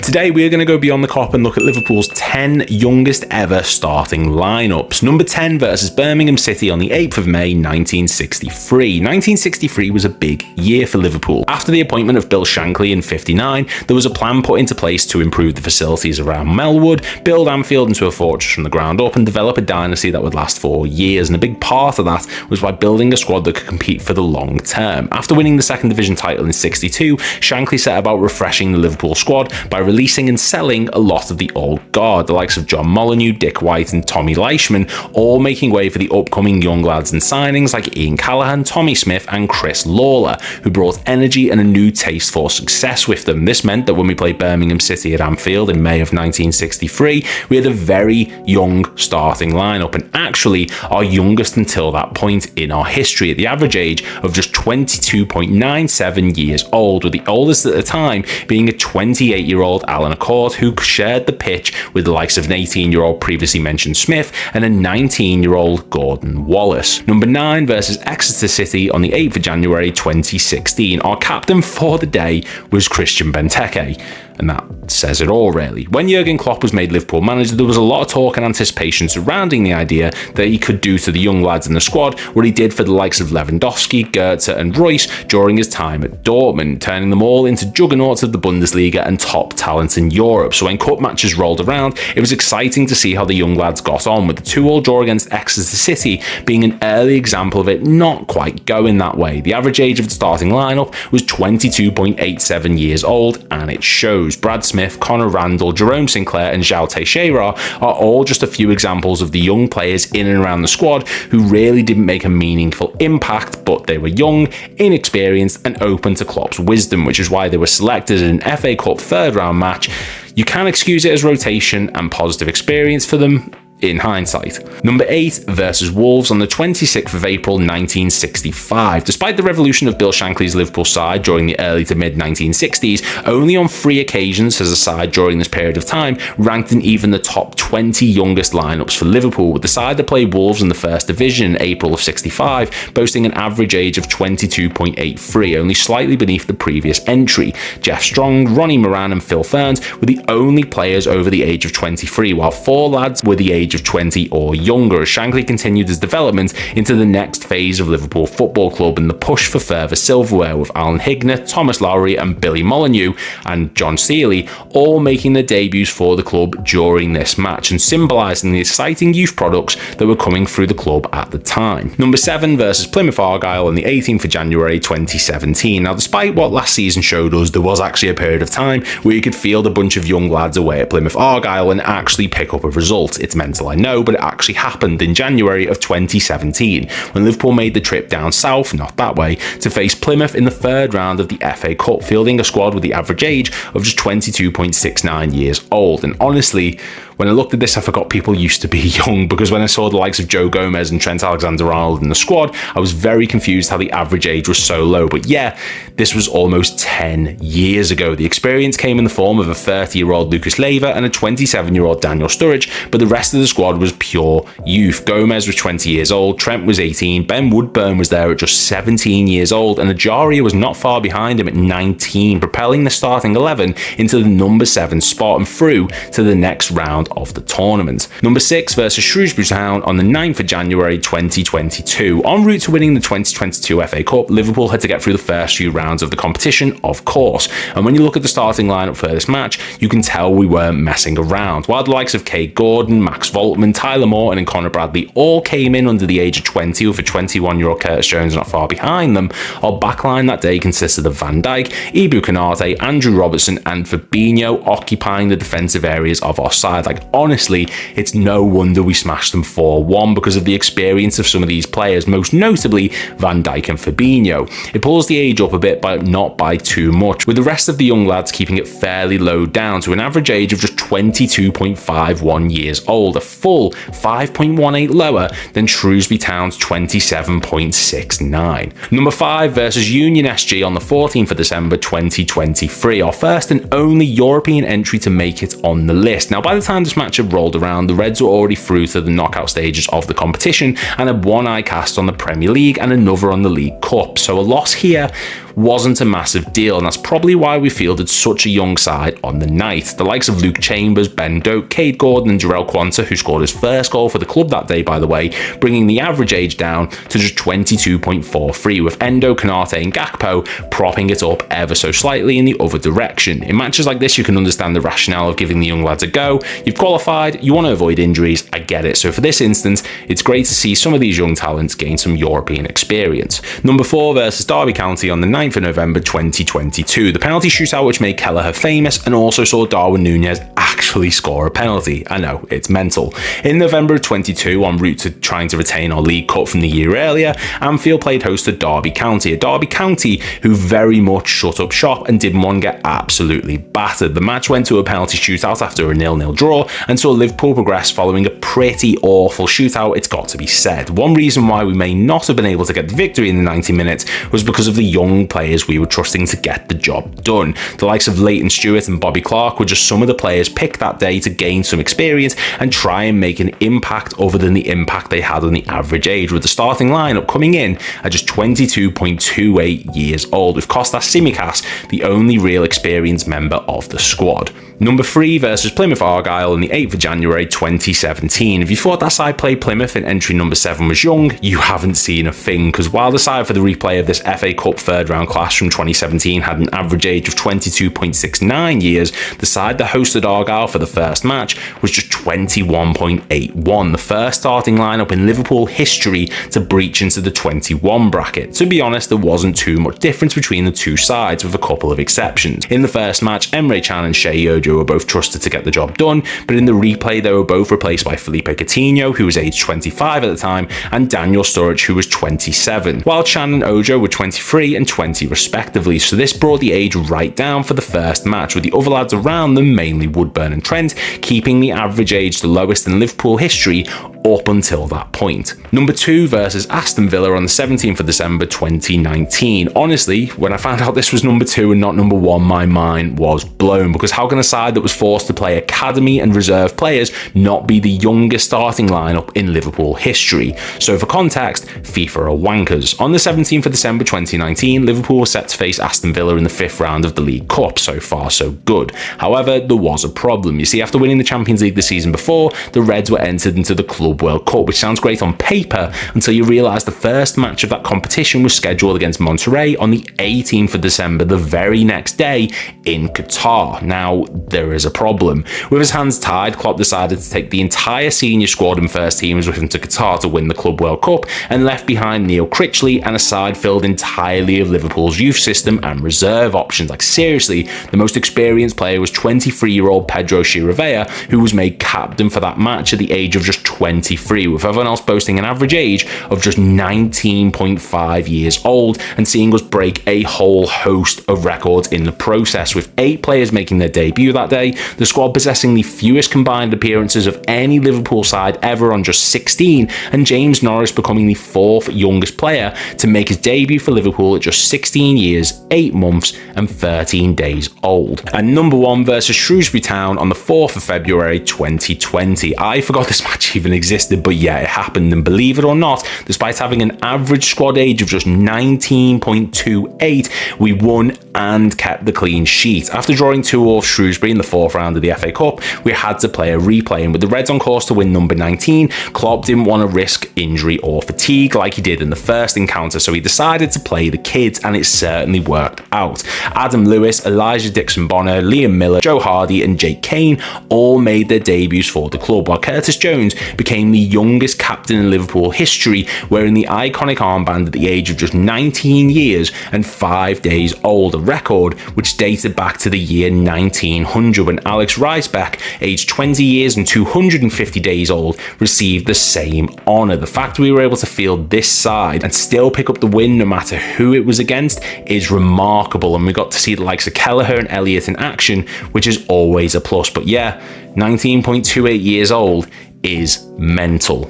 Today we're going to go beyond the Kop and look at Liverpool's 10 youngest ever starting lineups. Number 10 versus Birmingham City on the 8th of May 1963. 1963 was a big year for Liverpool. After the appointment of Bill Shankley in '59, there was a plan put into place to improve the facilities around Melwood, build Anfield into a fortress from the ground up, and develop a dynasty that would last for years. And a big part of that was by building a squad that could compete for the long term. After winning the second division title in '62, Shankley set about refreshing the Liverpool squad by releasing and selling a lot of the old guard, the likes of John Molyneux, Dick White and Tommy Leishman, all making way for the upcoming young lads and signings like Ian Callaghan, Tommy Smith and Chris Lawler, who brought energy and a new taste for success with them. This meant that when we played Birmingham City at Anfield in May of 1963, we had a very young starting lineup, and actually our youngest until that point in our history, at the average age of just 22.97 years old, with the oldest at the time being a 28-year-old Alan Accord, who shared the pitch with the likes of an 18-year-old previously mentioned Smith and a 19-year-old Gordon Wallace. Number 9 versus Exeter City on the 8th of January 2016. Our captain for the day was Christian Benteke, and that says it all really. When Jurgen Klopp was made Liverpool manager, there was a lot of talk and anticipation surrounding the idea that he could do to the young lads in the squad what he did for the likes of Lewandowski, Goethe and Royce during his time at Dortmund, turning them all into juggernauts of the Bundesliga and top talent in Europe. So when cup matches rolled around, it was exciting to see how the young lads got on, with the 2-2 draw against Exeter City being an early example of it not quite going that way. The average age of the starting lineup was 22.87 years old, and it shows. Brad Smith, Conor Randall, Jerome Sinclair and João Teixeira are all just a few examples of the young players in and around the squad who really didn't make a meaningful impact, but they were young, inexperienced and open to Klopp's wisdom, which is why they were selected in an FA Cup third round match. You can excuse it as rotation and positive experience for them in hindsight. Number 8 versus Wolves on the 26th of April 1965. Despite the revolution of Bill Shankly's Liverpool side during the early to mid 1960s, only on 3 occasions has a side during this period of time ranked in even the top 20 youngest lineups for Liverpool, with the side that played Wolves in the first division in April of 65 boasting an average age of 22.83, only slightly beneath the previous entry. Jeff Strong, Ronnie Moran and Phil Ferns were the only players over the age of 23, while 4 lads were the age of 20 or younger, as Shankley continued his development into the next phase of Liverpool Football Club and the push for further silverware, with Alan Hignett, Thomas Lowry and Billy Molyneux and John Seeley all making their debuts for the club during this match and symbolising the exciting youth products that were coming through the club at the time. Number 7 versus Plymouth Argyle on the 18th of January 2017. Now, despite what last season showed us, there was actually a period of time where you could field a bunch of young lads away at Plymouth Argyle and actually pick up a result. It's mental, I know, but it actually happened in January of 2017 when Liverpool made the trip down south, not that way, to face Plymouth in the third round of the FA Cup, fielding a squad with the average age of just 22.69 years old. And honestly, when I looked at this, I forgot people used to be young, because when I saw the likes of Joe Gomez and Trent Alexander-Arnold in the squad, I was very confused how the average age was so low. But yeah, this was almost 10 years ago. The experience came in the form of a 30-year-old Lucas Leiva and a 27-year-old Daniel Sturridge, but the rest of the squad was pure youth. Gomez was 20 years old, Trent was 18, Ben Woodburn was there at just 17 years old, and Ajaria was not far behind him at 19, propelling the starting 11 into the number 7 spot and through to the next round of the tournament. Number 6 versus Shrewsbury Town on the 9th of January 2022. En route to winning the 2022 FA Cup, Liverpool had to get through the first few rounds of the competition, of course, and when you look at the starting lineup for this match, you can tell we weren't messing around. While the likes of Kate Gordon, Max Voltman, Tyler Morton and Conor Bradley all came in under the age of 20, with a 21-year-old Curtis Jones not far behind them, our backline that day consisted of Van Dijk, Ibu Konate, Andrew Robertson and Fabinho occupying the defensive areas of our side. Like, honestly, it's no wonder we smashed them 4-1 because of the experience of some of these players, most notably Van Dijk and Fabinho. It pulls the age up a bit, but not by too much, with the rest of the young lads keeping it fairly low down to an average age of just 22.51 years old, a full 5.18 lower than Shrewsbury Town's 27.69. Number 5 versus Union SG on the 14th of December 2023, our first and only European entry to make it on the list. Now, by the time this match had rolled around, the Reds were already through to the knockout stages of the competition and had one eye cast on the Premier League and another on the League Cup, so a loss here wasn't a massive deal, and that's probably why we fielded such a young side on the night. The likes of Luke Chambers, Ben Doak, Cade Gordon and Jarrell Quanta, who scored his first goal for the club that day by the way, bringing the average age down to just 22.43, with Endo, Konate and Gakpo propping it up ever so slightly in the other direction. In matches like this, you can understand the rationale of giving the young lads a go. You've qualified, you want to avoid injuries, I get it. So for this instance, it's great to see some of these young talents gain some European experience. Number 4 versus Derby County on the 9th of November 2022. The penalty shootout which made Kelleher famous and also saw Darwin Núñez actually score a penalty. I know, it's mental. In November of 22, en route to trying to retain our League Cup from the year earlier, Anfield played host to Derby County, a Derby County who very much shut up shop and didn't want to get absolutely battered. The match went to a penalty shootout after a 0-0 draw and saw Liverpool progress following a pretty awful shootout, it's got to be said. One reason why we may not have been able to get the victory in the 90 minutes was because of the young players we were trusting to get the job done. The likes of Leighton Stewart and Bobby Clark were just some of the players picked that day to gain some experience and try and make an impact other than the impact they had on the average age, with the starting lineup coming in at just 22.28 years old, with Kostas Tsimikas the only real experienced member of the squad. Number 3 versus Plymouth Argyle on the 8th of January 2017. If you thought that side played Plymouth in entry number 7 was young, you haven't seen a thing, because while the side for the replay of this FA Cup third round clash from 2017 had an average age of 22.69 years, the side that hosted Argyle for the first match was just 21.81, the first starting lineup in Liverpool history to breach into the 21 bracket. To be honest, there wasn't too much difference between the two sides, with a couple of exceptions. In the first match, Emre Can and Shea Ojo were both trusted to get the job done, but in the replay they were both replaced by Felipe Coutinho, who was aged 25 at the time, and Daniel Sturridge, who was 27, while Can and Ojo were 23 and 20 respectively, so this brought the age right down for the first match, with the other lads around them, mainly Woodburn and Trent, keeping the average age the lowest in Liverpool history up until that point. Number 2 versus Aston Villa on the 17th of December 2019. Honestly, when I found out this was number 2 and not number 1, my mind was blown, because how can a side that was forced to play academy and reserve players not be the youngest starting lineup in Liverpool history? So for context, FIFA are wankers. On the 17th of December 2019, Liverpool was set to face Aston Villa in the 5th round of the League Cup. So far so good. However, there was a problem. You see, after winning the Champions League the season before, the Reds were entered into the Club World Cup, which sounds great on paper until you realise the first match of that competition was scheduled against Monterrey on the 18th of December, the very next day in Qatar. Now, there is a problem. With his hands tied, Klopp decided to take the entire senior squad and first teams with him to Qatar to win the Club World Cup, and left behind Neil Critchley and a side filled entirely of Liverpool's youth system and reserve options. Like seriously, the most experienced player was 23-year-old Pedro Chirivella, who was made captain for that match at the age of just 23, with everyone else boasting an average age of just 19.5 years old, and seeing us break a whole host of records in the process, with 8 players making their debut that day, the squad possessing the fewest combined appearances of any Liverpool side ever on just 16, and James Norris becoming the 4th youngest player to make his debut for Liverpool at just 16 years, 8 months and 13 days old. And number 1 versus Shrewsbury Town on the 4th of February 2020. I forgot this match even existed, but yeah, it happened, and believe it or not, despite having an average squad age of just 19.28, we won and kept the clean sheet. After drawing 2-2 off Shrewsbury in the 4th round of the FA Cup, we had to play a replay, and with the Reds on course to win number 19, Klopp didn't want to risk injury or fatigue like he did in the first encounter, so he decided to play the kids, and it certainly worked out. Adam Lewis, Elijah Dixon-Bonner, Liam Miller, Joe Hardy and Jake Kane all made their debuts for the club, while Curtis Jones became the youngest captain in Liverpool history, wearing the iconic armband at the age of just 19 years and 5 days old, a record which dated back to the year 1900 when Alex Riesbeck, aged 20 years and 250 days old, received the same honour. The fact we were able to field this side and still pick up the win no matter who it was against is remarkable, and we got to see the likes of Kelleher and Elliott in action, which is always a plus. But yeah, 19.28 years old is mental.